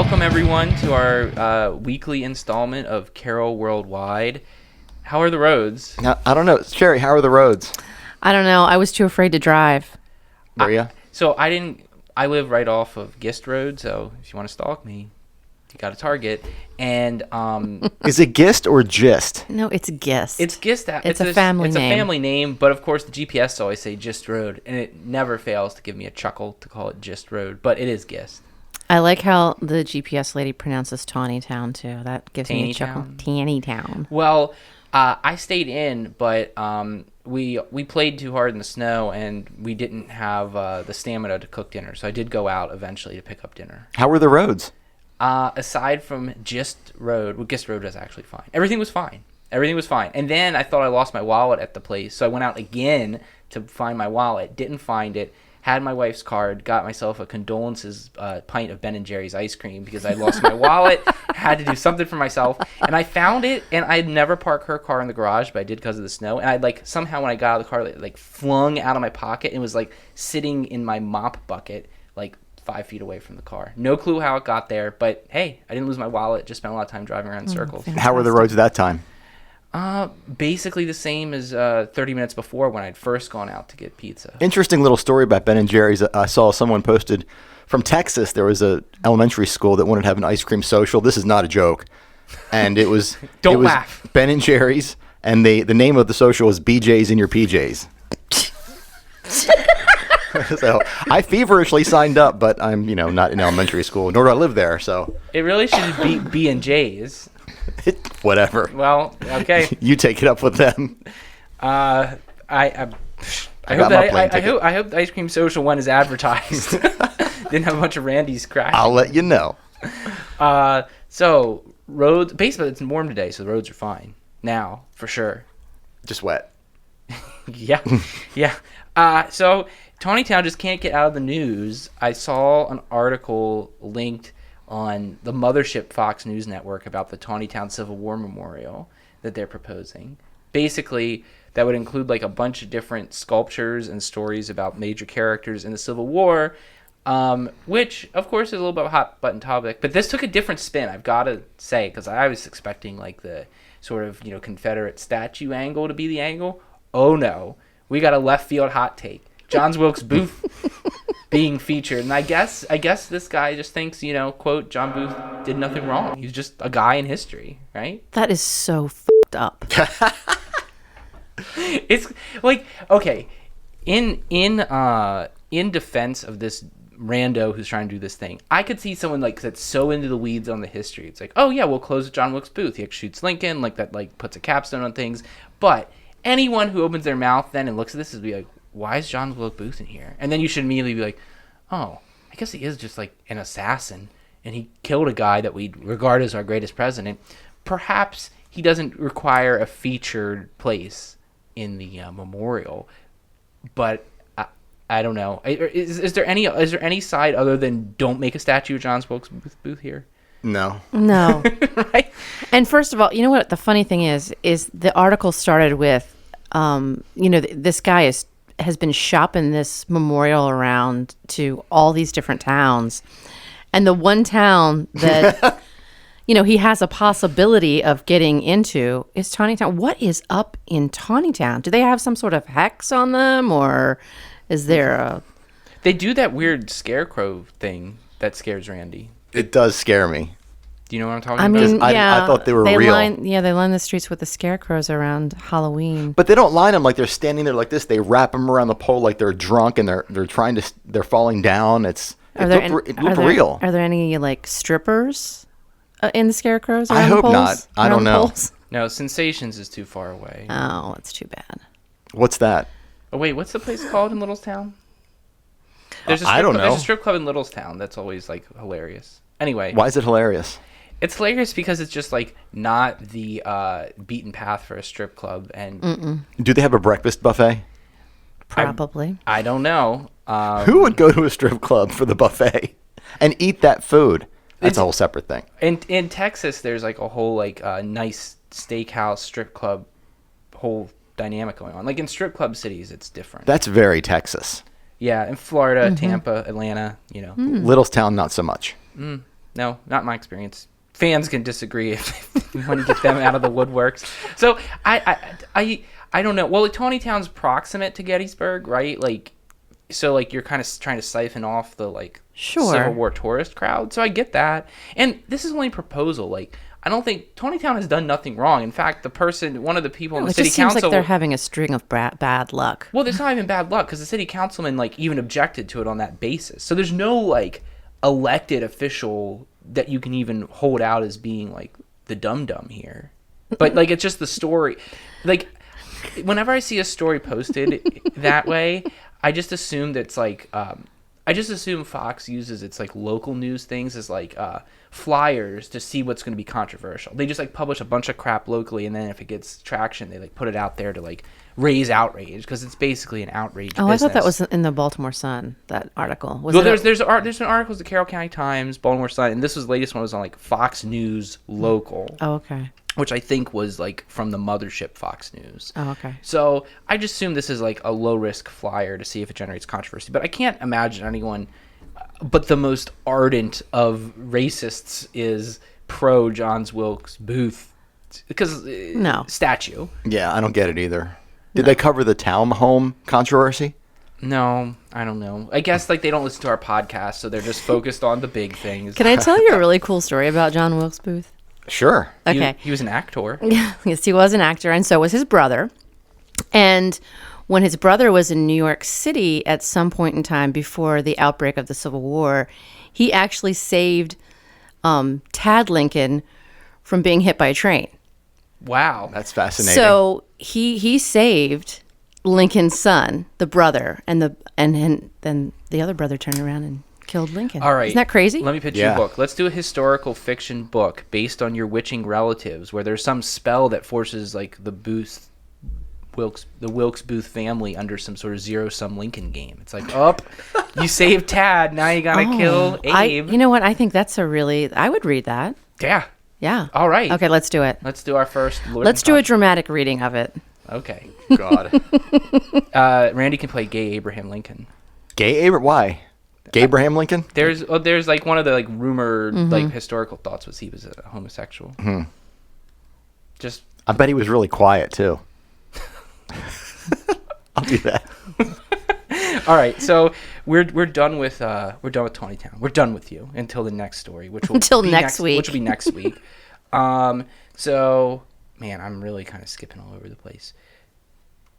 Welcome, everyone, to our weekly installment of Carroll Worldwide. How are the roads? I don't know. Sherry, how are the roads? I don't know. I was too afraid to drive. Were you? I live right off of Gist Road, so if you want to stalk me, you got a target. And Is it Gist or Gist? No, it's Gist. it's Gist. It's a family name. It's a family name, but of course the GPS always say Gist Road, and it never fails to give me a chuckle to call it Gist Road, but it is Gist. I like how the GPS lady pronounces Tawny Town too. That gives me a chuckle. Tanny Tanny Town. Well, I stayed in, but we played too hard in the snow, and we didn't have the stamina to cook dinner. So I did go out eventually to pick up dinner. How were the roads? Aside from Gist Road, Gist Road was actually fine. Everything was fine. And then I thought I lost my wallet at the place, so I went out again to find my wallet. Didn't find it. Had my wife's card, got myself a condolences pint of Ben & Jerry's ice cream because I lost my wallet, had to do something for myself, and I found it, and I'd never park her car in the garage, but I did because of the snow, and I somehow when I got out of the car, like flung out of my pocket and was sitting in my mop bucket 5 feet away from the car. No clue how it got there, but hey, I didn't lose my wallet, just spent a lot of time driving around in circles. Fantastic. How were the roads at that time? Basically the same as 30 minutes before when I'd first gone out to get pizza. Interesting little story about Ben & Jerry's. I saw someone posted from Texas. There was a elementary school that wanted to have an ice cream social. This is not a joke. And it was Don't laugh. Ben & Jerry's, and the name of the social was BJ's in your PJs. So I feverishly signed up, but I'm not in elementary school, nor do I live there. So It really should be B&J's. Whatever. Well, okay. You take it up with them. I hope the ice cream social one is advertised. Didn't have a bunch of Randy's crashing. I'll let you know. So roads. Basically, it's warm today, so the roads are fine now for sure. Just wet. Yeah. So Tawny Town just can't get out of the news. I saw an article linked on the mothership Fox News Network about the Tawny Town Civil War Memorial that they're proposing. Basically, that would include a bunch of different sculptures and stories about major characters in the Civil War, which, of course, is a little bit of a hot button topic. But this took a different spin, I've got to say, because I was expecting the sort of Confederate statue angle to be the angle. Oh no, we got a left field hot take. John Wilkes Booth being featured, and I guess this guy just thinks, quote, John Booth did nothing wrong. He's just a guy in history, right? That is so f***ed up. It's okay, in defense of this rando who's trying to do this thing, I could see someone that's so into the weeds on the history. It's oh yeah, we'll close with John Wilkes Booth. He shoots Lincoln, that puts a capstone on things. But anyone who opens their mouth then and looks at this is be why is John Wilkes Booth in here? And then you should immediately be oh, I guess he is just an assassin, and he killed a guy that we regard as our greatest president. Perhaps he doesn't require a featured place in the memorial, but I don't know. Is there any side other than don't make a statue of John Wilkes Booth here? No. Right? And first of all, you know what the funny thing is the article started with, this guy has been shopping this memorial around to all these different towns. And the one town that, he has a possibility of getting into is Tawny Town. What is up in Tawny Town? Do they have some sort of hex on them, or is there a... They do that weird scarecrow thing that scares Randy. It does scare me. Do you know what I'm talking about? I thought they were real. They line the streets with the scarecrows around Halloween. But they don't line them like they're standing there like this. They wrap them around the pole like they're drunk and they're falling down. It looked real. Are there any strippers in the scarecrows? I hope not. I don't know. No, Sensations is too far away. Oh, that's too bad. What's that? Oh wait, what's the place called in Littlestown? I don't know. There's a strip club in Littlestown that's always hilarious. Anyway, why is it hilarious? It's hilarious because it's just not the beaten path for a strip club. And do they have a breakfast buffet? Probably. I don't know. Who would go to a strip club for the buffet and eat that food? That's a whole separate thing. In Texas, there's a whole nice steakhouse strip club whole dynamic going on. In strip club cities, it's different. That's very Texas. Yeah, in Florida, Tampa, Atlanta, Littlestown, not so much. no, not my experience. Fans can disagree if you want to get them out of the woodworks. So I don't know. Well, Tony Town's proximate to Gettysburg, right? Like, so like you're kind of trying to siphon off the like Sure. Civil War tourist crowd. So I get that. And this is only a proposal. Like, I don't think Tony Town has done nothing wrong. In fact, one of the people in the It city just seems council. like they're having a string of bad luck. Well, there's not even bad luck because the city councilman like even objected to it on that basis. So there's no like elected official that you can even hold out as being like the dum-dum here. But like it's just the story. Like whenever I see a story posted that way, I just assume that's like I just assume Fox uses its like local news things as like flyers to see what's going to be controversial. They just like publish a bunch of crap locally, and then if it gets traction, they like put it out there to like raise outrage because it's basically an outrage. Oh, business. I thought that was in the Baltimore Sun, that article. Was Well, it there's been articles the Carroll County Times, Baltimore Sun, and this was the latest one was on like Fox News Local, Oh, okay. which I think was like from the mothership Fox News. Oh, okay. So I just assume this is like a low risk flyer to see if it generates controversy. But I can't imagine anyone but the most ardent of racists is pro John Wilkes Booth because No. statue. Yeah, I don't get it either. Did they cover the townhome controversy? No, I don't know. I guess like they don't listen to our podcast, so they're just focused on the big things. Can I tell you a really cool story about John Wilkes Booth? Sure. Okay. He was an actor. Yes, he was an actor, and so was his brother. And when his brother was in New York City at some point in time before the outbreak of the Civil War, he actually saved Tad Lincoln from being hit by a train. Wow. That's fascinating. So he saved Lincoln's son, the brother, and then the other brother turned around and killed Lincoln. All right. Isn't that crazy? Let me pitch you Yeah. a book. Let's do a historical fiction book based on your witching relatives where there's some spell that forces like the Wilkes Booth family under some sort of zero-sum Lincoln game. It's like, you saved Tad, now you gotta kill Abe. You know what? I think that's I would read that. Yeah. Yeah. All right. Okay, let's do it. Let's do our first. Let's do a dramatic reading of it. Okay. God. Randy can play gay Abraham Lincoln. Gay Abraham? Why? Gay Abraham Lincoln? There's like one of the like rumored Mm-hmm. like historical thoughts was he was a homosexual. Just I bet he was really quiet too. I'll do that. all right. So we're done with Tony Town. We're done with you until the next story, which will Until be next week. which will be next week. So man, I'm really kind of skipping all over the place.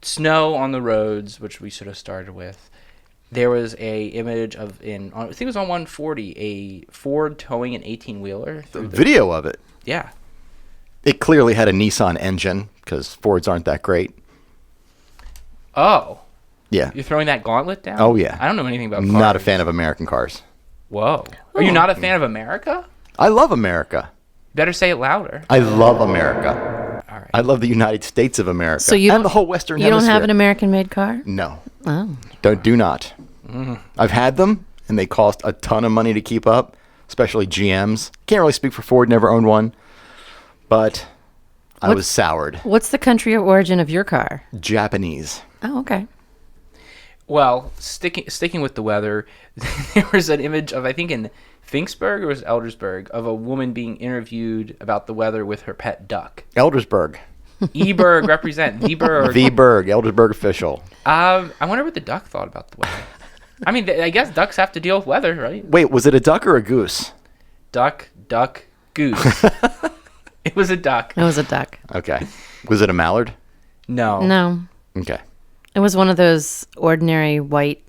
Snow on the roads, which we should have started with. There was a image I think it was on 140, a Ford towing an 18-wheeler. The video of it. Yeah. It clearly had a Nissan engine because Fords aren't that great. Oh, Yeah. you're throwing that gauntlet down? Oh, yeah. I don't know anything about cars. Not a fan of American cars. Whoa. Are you not a fan of America? I love America. Better say it louder. I love America. All right. I love the United States of America. So you and don't- the whole Western You Hemisphere. don't have an American-made car? No. Oh. Do not. I've had them, and they cost a ton of money to keep up, especially GMs. Can't really speak for Ford, never owned one. But I was soured. What's the country of origin of your car? Japanese. Oh, okay. Well, sticking with the weather, there was an image of, I think in Finksburg or was it Eldersburg, of a woman being interviewed about the weather with her pet duck. Eldersburg. E-Berg represent. V-Berg. V-Berg. Eldersburg official. I wonder what the duck thought about the weather. I mean, I guess ducks have to deal with weather, right? Wait, was it a duck or a goose? Duck, goose. It was a duck. It was a duck. Okay. Was it a mallard? No. No. Okay. It was one of those ordinary white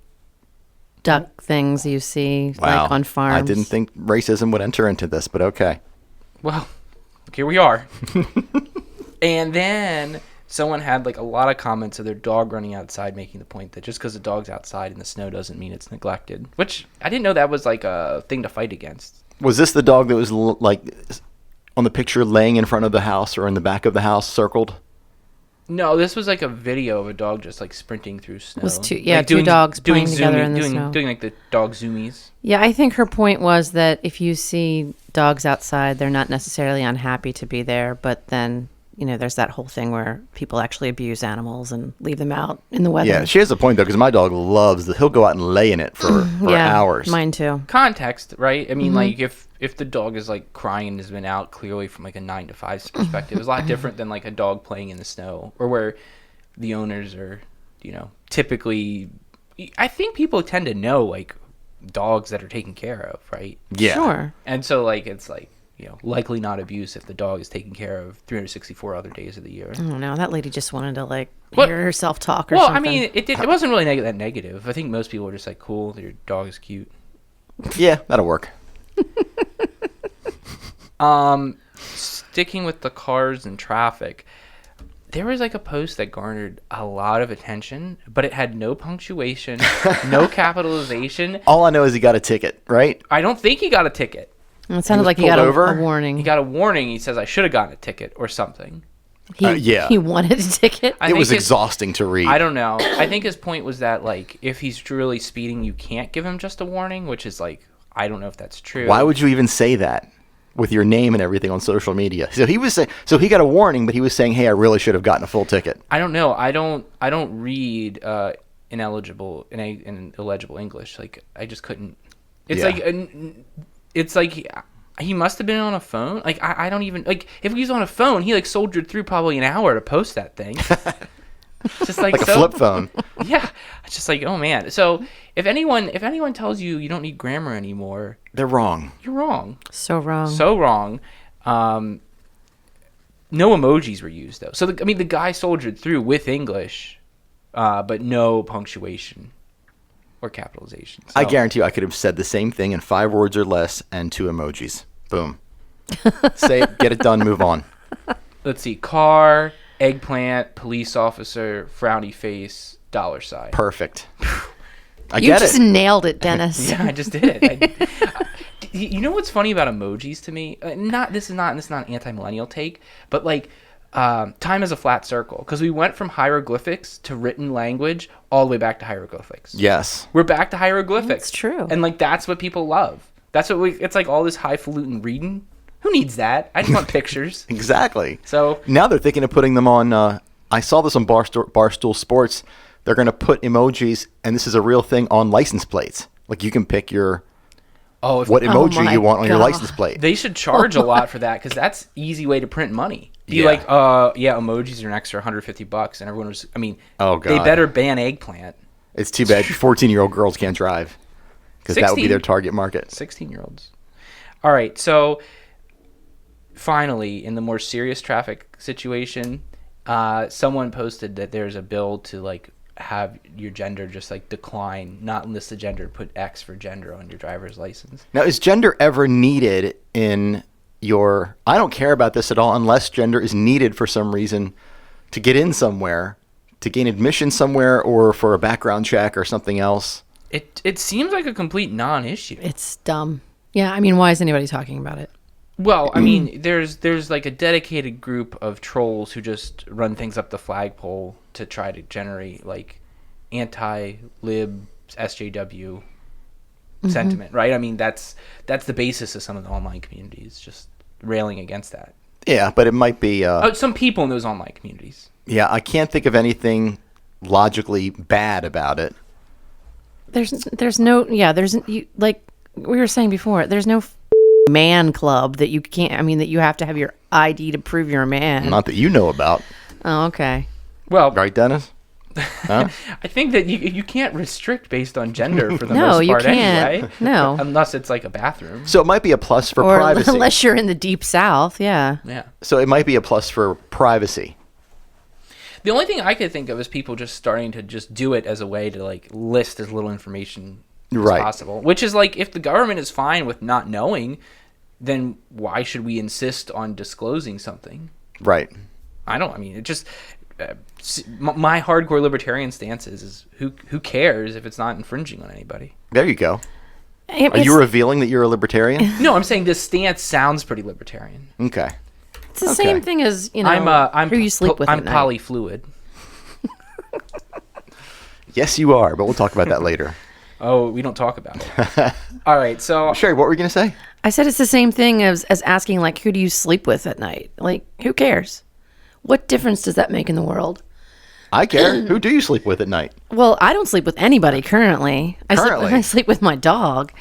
duck things you see Wow. like on farms. I didn't think racism would enter into this, but okay. Well, here we are. And then someone had like a lot of comments of their dog running outside, making the point that just because the dog's outside in the snow doesn't mean it's neglected. Which I didn't know that was like a thing to fight against. Was this the dog that was like on the picture laying in front of the house or in the back of the house circled? No, this was like a video of a dog just like sprinting through snow. Was two dogs playing together in the snow. Doing like the dog zoomies. Yeah, I think her point was that if you see dogs outside, they're not necessarily unhappy to be there, but then there's that whole thing where people actually abuse animals and leave them out in the weather. Yeah, she has a point though, because my dog loves he'll go out and lay in it for hours. Mine too. Context, right? I mean, like if the dog is like crying and has been out clearly from like a 9 to 5 perspective, it's a lot different than like a dog playing in the snow, or where the owners are, typically. I think people tend to know like dogs that are taken care of, right? Yeah. Sure. And so like it's like, likely not abuse if the dog is taken care of 364 other days of the year. I don't know. That lady just wanted to like What? hear herself talk or Well, something. I mean, it wasn't really that negative. I think most people were just like, cool, your dog is cute. Yeah, that'll work. Sticking with the cars and traffic, there was like a post that garnered a lot of attention, but it had no punctuation, no capitalization. All I know is he got a ticket, right? I don't think he got a ticket. It sounded was like he got pulled a over? warning. He got a warning. He says, I should have gotten a ticket or something. Yeah. He wanted a ticket. I It think was his- exhausting to read. I don't know. I think his point was that, like, if he's truly speeding, you can't give him just a warning, which is, like, I don't know if that's true. Why would you even say that with your name and everything on social media? So he was saying, so he got a warning, but he was saying, hey, I really should have gotten a full ticket. I don't know. I don't read illegible English. Like, I just couldn't. It's Yeah. it's like he must have been on a phone. Like, I don't even, like, if he was on a phone, he like soldiered through probably an hour to post that thing. It's just like Like a flip phone. Yeah, it's just like, oh man. So if anyone tells you you don't need grammar anymore, They're wrong. you're wrong. So wrong. So wrong. No emojis were used though. So the guy soldiered through with English, but no punctuation or capitalization. So, I guarantee you I could have said the same thing in 5 words or less and 2 emojis. Boom. Say it, get it done, move on. Let's see: car, eggplant, police officer, frowny face, $sign. Perfect. I You get just it. nailed it, Dennis. Yeah, I just did it. You know what's funny about emojis to me? This is not an anti-millennial take, but like time is a flat circle, because we went from hieroglyphics to written language all the way back to hieroglyphics. Yes. We're back to hieroglyphics. That's true. And like that's what people love. That's what it's like, all this highfalutin reading. Who needs that? I just want pictures. Exactly. So Now they're thinking of putting them on. I saw this on Barstool Sports. They're going to put emojis, and this is a real thing, on license plates. Like you can pick what emoji my you want on your God. license plate. they should charge a lot for that, because that's easy way to print money. Be Yeah. like, yeah, emojis are an extra $150, and everyone was. I mean, Oh, they God. better ban eggplant. It's too bad 14-year-old girls can't drive, because that would be 16. their target market. 16-year-olds. All right, so finally, in the more serious traffic situation, someone posted that there's a bill to like have your gender just like decline, not list the gender, put X for gender on your driver's license. Now, is gender ever needed in your... I don't care about this at all unless gender is needed for some reason to get in somewhere, to gain admission somewhere, or for a background check or something else. It seems like a complete non-issue. It's dumb. Yeah, I mean, why is anybody talking about it? Well, I mean, there's like a dedicated group of trolls who just run things up the flagpole to try to generate like anti-lib SJW sentiment, right? I mean, that's the basis of some of the online communities, just railing against that. Yeah, but it might be... Some people in those online communities. yeah, I can't think of anything logically bad about it. There's no, like we were saying before, there's no man club that you can't, I mean, that you have to have your ID to prove you're a man. Not that you know about. Oh, okay. Well, Right, Dennis? Huh? I think that you can't restrict based on gender for the No, most you part can't. anyway. No. Unless it's like a bathroom. So it might be a plus for Or privacy. unless you're in the deep south, yeah. Yeah. So it might be a plus for privacy. The only thing I could think of is people just starting to just do it as a way to like list as little information as Right. possible. Which is like, if the government is fine with not knowing, then why should we insist on disclosing something? Right. I mean, it just... my hardcore libertarian stance is who cares if it's not infringing on anybody? There you go. It- Are you it's- revealing that you're a libertarian? No, I'm saying this stance sounds pretty libertarian. Okay. It's the Okay. same thing as, you know, I'm who you sleep with I'm at night. polyfluid. Yes, you are, but we'll talk about that later. Oh, we don't talk about it. All right, so Sherry, what were you going to say? I said it's the same thing as asking, like, who do you sleep with at night? Like, who cares? What difference does that make in the world? I care. Who do you sleep with at night? Well, I don't sleep with anybody currently. Currently? I sleep with my dog.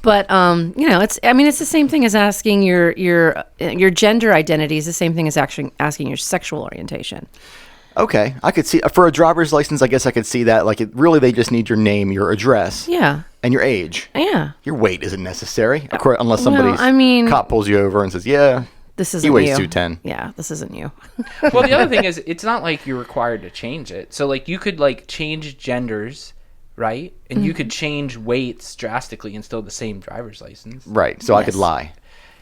But it's the same thing as asking your gender identity is the same thing as actually asking your sexual orientation. Okay, I could see for a driver's license. I guess I could see that. Like, really, they just need your name, your address, Yeah. and your age. Yeah. Your weight isn't necessary, of course, unless somebody's cop pulls you over and says, "Yeah, this isn't he weighs you. 210." Yeah, this isn't you. Well, the other thing is, it's not like you're required to change it. So, like, you could like change genders, right? And you could change weights drastically and still have the same driver's license. Right. So I could lie.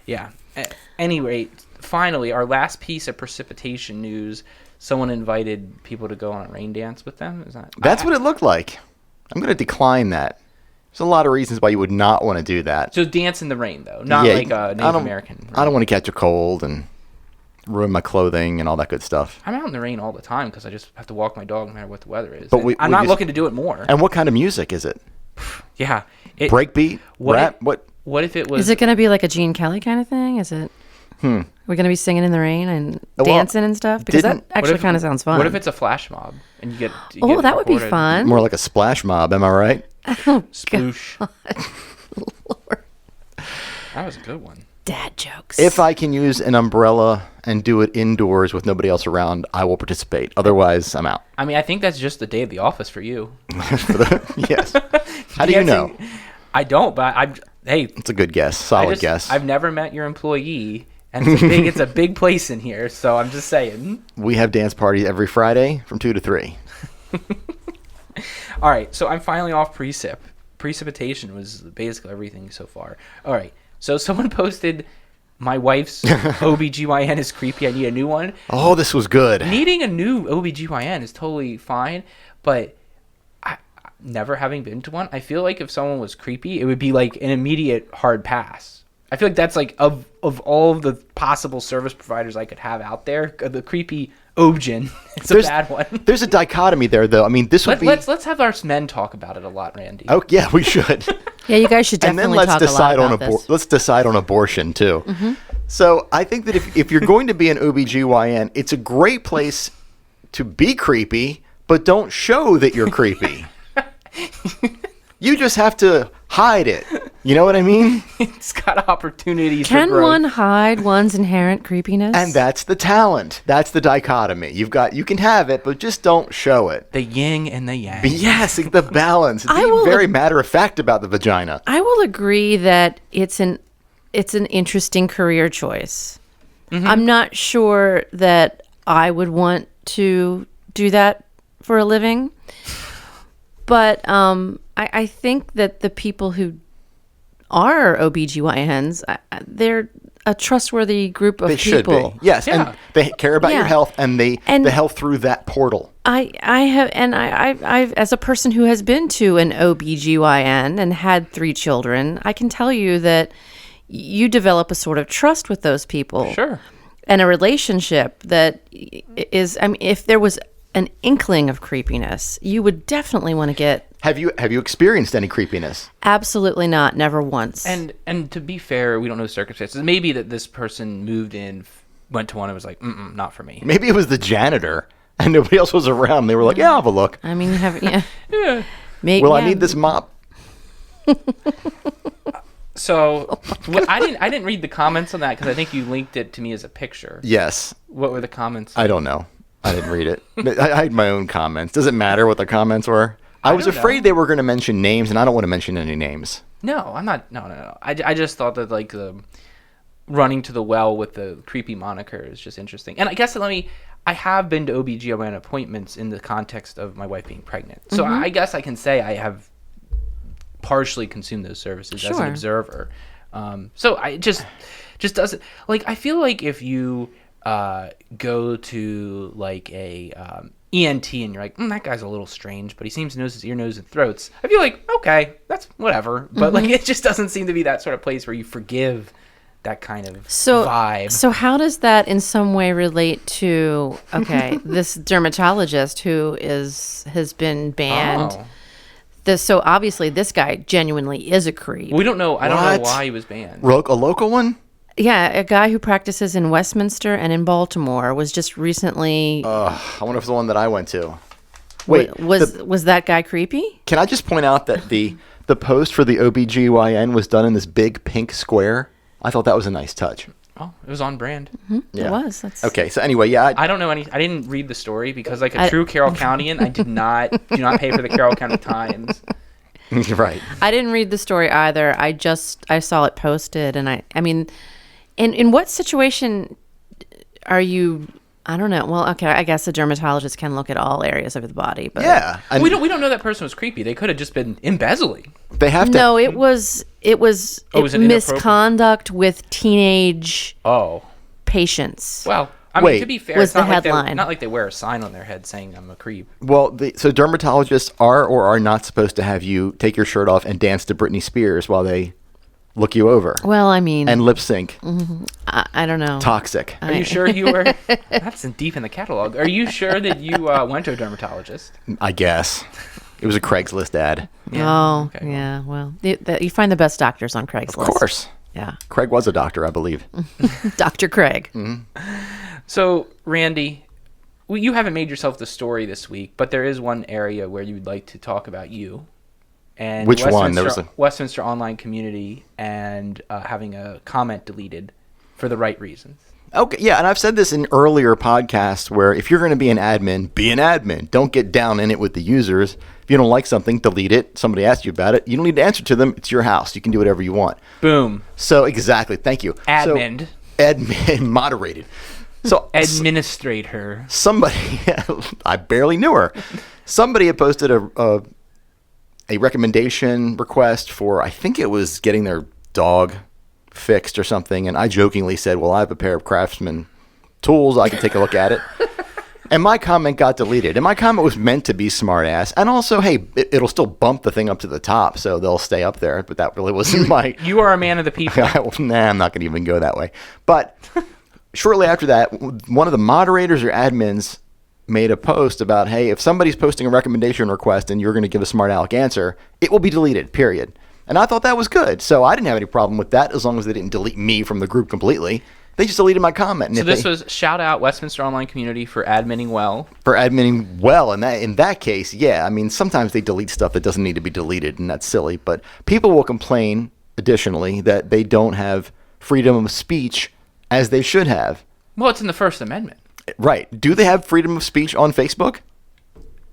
Yeah. At any rate, finally, our last piece of precipitation news. Someone invited people to go on a rain dance with them. Is that? That's what it looked like. I'm going to decline that. There's a lot of reasons why you would not want to do that. So dance in the rain, though, not like a Native American. I don't want to catch a cold and ruin my clothing and all that good stuff. I'm out in the rain all the time because I just have to walk my dog no matter what the weather is. But I'm not looking to do it more. And what kind of music is it? Yeah. Breakbeat? Rap? What if it was... Is it going to be like a Gene Kelly kind of thing? Is it? We're going to be singing in the rain and dancing and stuff? Because that actually kind of sounds fun. What if it's a flash mob and you get that would be fun. More like a splash mob, am I right? Oh, Sploosh. Lord. That was a good one. Dad jokes. If I can use an umbrella and do it indoors with nobody else around, I will participate. Otherwise, I'm out. I mean, I think that's just the day of the office for you. Yes. How do you know? I don't, but hey. It's a good guess. Solid guess. I've never met your employee, and it's a big place in here, so I'm just saying. We have dance parties every Friday from 2 to 3. All right, so I'm finally off precip. Precipitation was basically everything so far. All right, so someone posted, my wife's OBGYN is creepy. I need a new one. Oh, this was good. Needing a new OBGYN is totally fine, but never having been to one, I feel like if someone was creepy, it would be like an immediate hard pass. I feel like that's like of all of the possible service providers I could have out there, the creepy OBGYN is a bad one. There's a dichotomy there, though. I mean, this would be... Let's have our men talk about it a lot, Randy. Oh, yeah, we should. Yeah, you guys should definitely talk a lot about this. Let's decide on abortion, too. Mm-hmm. So I think that if you're going to be an OBGYN, it's a great place to be creepy, but don't show that you're creepy. You just have to hide it. You know what I mean? It's got opportunities for Can growth. one hide one's inherent creepiness? And that's the talent. That's the dichotomy. You can have it, but just don't show it. The yin and the yang. Yes, the balance. Be very matter of fact about the vagina. I will agree that it's an interesting career choice. Mm-hmm. I'm not sure that I would want to do that for a living. But I think that the people who are OBGYNs, they're a trustworthy group of people. They should be. Yes, Yeah. and they care about your health and the health through that portal. I've as a person who has been to an OBGYN and had 3 children, I can tell you that you develop a sort of trust with those people. Sure. And a relationship that is, I mean, if there was an inkling of creepiness, you would definitely want to get... Have you experienced any creepiness? Absolutely not. Never once. And to be fair, we don't know the circumstances. Maybe that this person moved in, went to one and was like, not for me. Maybe it was the janitor and nobody else was around. They were like, yeah, I'll have a look. I mean, you have... Yeah. Yeah. Maybe, Well, I need this mop. So I didn't read the comments on that because I think you linked it to me as a picture. Yes. What were the comments? I don't know. I didn't read it. I had my own comments. Does it matter what the comments were? I was afraid they were going to mention names, and I don't want to mention any names. No, I'm not. No. I just thought that like the running to the well with the creepy moniker is just interesting. And I guess I have been to OBGYN appointments in the context of my wife being pregnant. So I guess I can say I have partially consumed those services as an observer. So I just doesn't like. I feel like if you go to like a ENT and you're like, that guy's a little strange, but he seems to know his ear, nose, and throats. I feel like, okay, that's whatever. But like, it just doesn't seem to be that sort of place where you forgive that kind of vibe. So how does that in some way relate to, okay, this dermatologist who has been banned? So obviously this guy genuinely is a creep. We don't know. I don't know why he was banned. A local one? Yeah, a guy who practices in Westminster and in Baltimore was just recently. I wonder if it's the one that I went to. Wait, was that guy creepy? can I just point out that the post for the OBGYN was done in this big pink square? I thought that was a nice touch. Oh, it was on brand. Yeah. It was. That's Okay, so anyway, yeah, I don't know any. I didn't read the story because, like a true Carroll Countyan, I do not pay for the Carroll County Times. right. I didn't read the story either. I saw it posted, and I mean, in what situation are you? I don't know. Well, okay, I guess a dermatologist can look at all areas of the body, but Yeah, and We don't know that person was creepy. They could have just been embezzling. they have to. No, it was Oh, was it inappropriate? misconduct with teenage Oh, patients. well. I Wait. mean, to be fair, Was it's not the like headline. not like they wear a sign on their head saying I'm a creep. Well, so dermatologists are or are not supposed to have you take your shirt off and dance to Britney Spears while they look you over Well, I mean, and lip sync. I don't know. Toxic. Are you sure you were? That's deep in the catalog. Are you sure that you went to a dermatologist? I guess it was a Craigslist ad. Oh, okay. yeah. Well, you find the best doctors on Craigslist. Of course, Yeah. Craig was a doctor, I believe. Dr. Craig. So, Randy, you haven't made yourself the story this week, but there is one area where you would like to talk about you. And Which one? There was Westminster online community and having a comment deleted for the right reasons. Okay, yeah, and I've said this in earlier podcasts where if you're going to be an admin, be an admin. Don't get down in it with the users. If you don't like something, delete it. Somebody asked you about it. You don't need to answer to them. It's your house. You can do whatever you want. Boom. So exactly. Thank you. Admin. So, admin moderated. So Administrate her. somebody, I barely knew her. Somebody had posted a recommendation request for, I think it was getting their dog fixed or something, and I jokingly said, well, I have a pair of Craftsman tools, I can take a look at it. And my comment got deleted, and my comment was meant to be smart ass, and also, hey, it'll still bump the thing up to the top, so they'll stay up there, but that really wasn't my... You are a man of the people. Nah, I'm not going to even go that way. But shortly after that, one of the moderators or admins made a post about, hey, if somebody's posting a recommendation request and you're going to give a smart aleck answer, it will be deleted, period. And I thought that was good. So I didn't have any problem with that as long as they didn't delete me from the group completely. They just deleted my comment. And So this was shout out Westminster Online Community for adminning well. for adminning well. And in that case, yeah, I mean, sometimes they delete stuff that doesn't need to be deleted, and that's silly. But people will complain, additionally, that they don't have freedom of speech as they should have. Well, it's in the First Amendment. Right. Do they have freedom of speech on Facebook?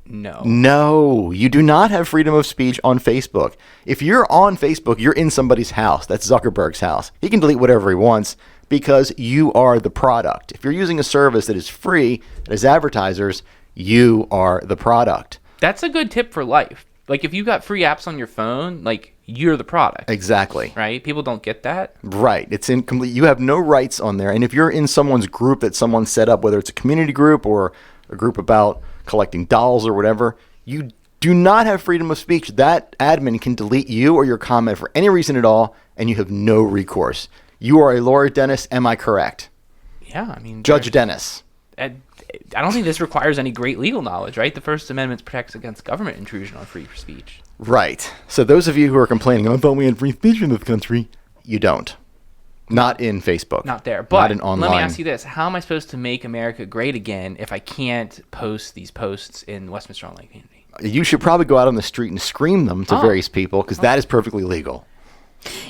No. No, you do not have freedom of speech on Facebook. If you're on Facebook, you're in somebody's house. That's Zuckerberg's house. He can delete whatever he wants because you are the product. If you're using a service that is free, that has advertisers, you are the product. That's a good tip for life. Like if you got free apps on your phone, like you're the product. Exactly. Right? People don't get that. Right. It's incomplete. You have no rights on there. And if you're in someone's group that someone set up, whether it's a community group or a group about collecting dolls or whatever, you do not have freedom of speech. That admin can delete you or your comment for any reason at all, and you have no recourse. You are a Laura Dennis, am I correct? Yeah, I mean, Judge Dennis. I don't think this requires any great legal knowledge, right? The First Amendment protects against government intrusion on free speech. Right. So those of you who are complaining, I thought we had free speech in this country, you don't. Not in Facebook. Not there. But not in online. let me ask you this. How am I supposed to make America great again if I can't post these posts in Westminster Online Community? You should probably go out on the street and scream them to various people because that is perfectly legal.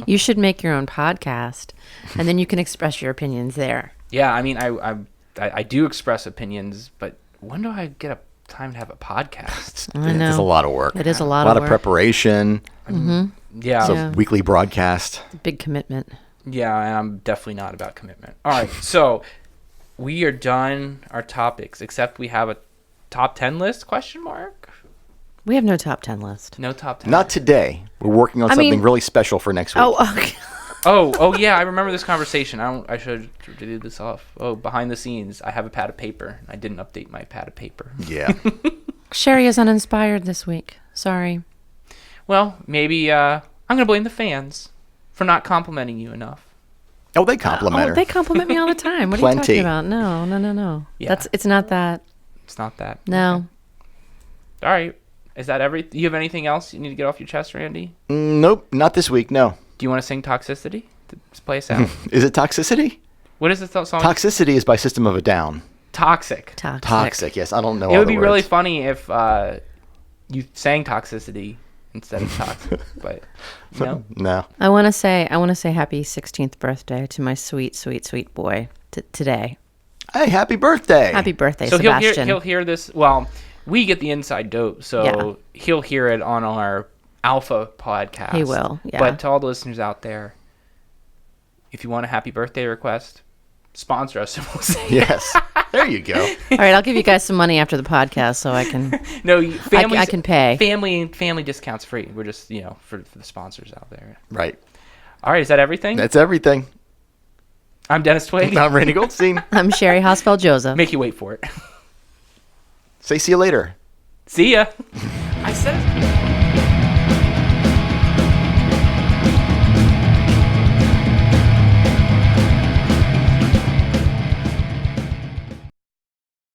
You should make your own podcast, and then you can express your opinions there. Yeah, I mean, I do express opinions, but when do I get a time to have a podcast? I know. It's a lot of work. It is a lot of of work. preparation. Yeah. It's a weekly broadcast. Big commitment. Yeah, and I'm definitely not about commitment. All right, so we are done our topics, except we have a top 10 list, question mark? We have no top 10 list. No top 10. Not today. We're working on something really special for next week. Oh, okay. Oh, yeah, I remember this conversation. I should do this off. Oh, behind the scenes, I have a pad of paper. I didn't update my pad of paper. Yeah. Sherry is uninspired this week. Sorry. Well, maybe I'm going to blame the fans for not complimenting you enough. Oh, they compliment her. They compliment me all the time. What are you Plenty. talking about? No. Yeah. It's not that. It's not that. No. Okay. All right. Is that everything? You have anything else you need to get off your chest, Randy? Nope, not this week, no. Do you want to sing Toxicity? this place out. Is it Toxicity? What is the song? Toxicity is by System of a Down. Toxic. Toxic, yes. I don't know It all would the be really words. funny if you sang Toxicity instead of Toxic, but no. No. I want to say happy 16th birthday to my sweet, sweet, sweet boy today. Hey, happy birthday. Happy birthday, So Sebastian. he'll hear this. Well, we get the inside dope, so Yeah. he'll hear it on our Alpha podcast. He will, yeah. But to all the listeners out there, if you want a happy birthday request, sponsor us and we'll say Yes. There you go. All right, I'll give you guys some money after the podcast so I can. no. I can pay. Family discounts free. We're just for the sponsors out there. Right. All right, is that everything? That's everything. I'm Dennis Twigg. I'm Randy Goldstein. I'm Sherry Hosfeld-Joseph. Make you wait for it. Say see you later. See ya. I said it.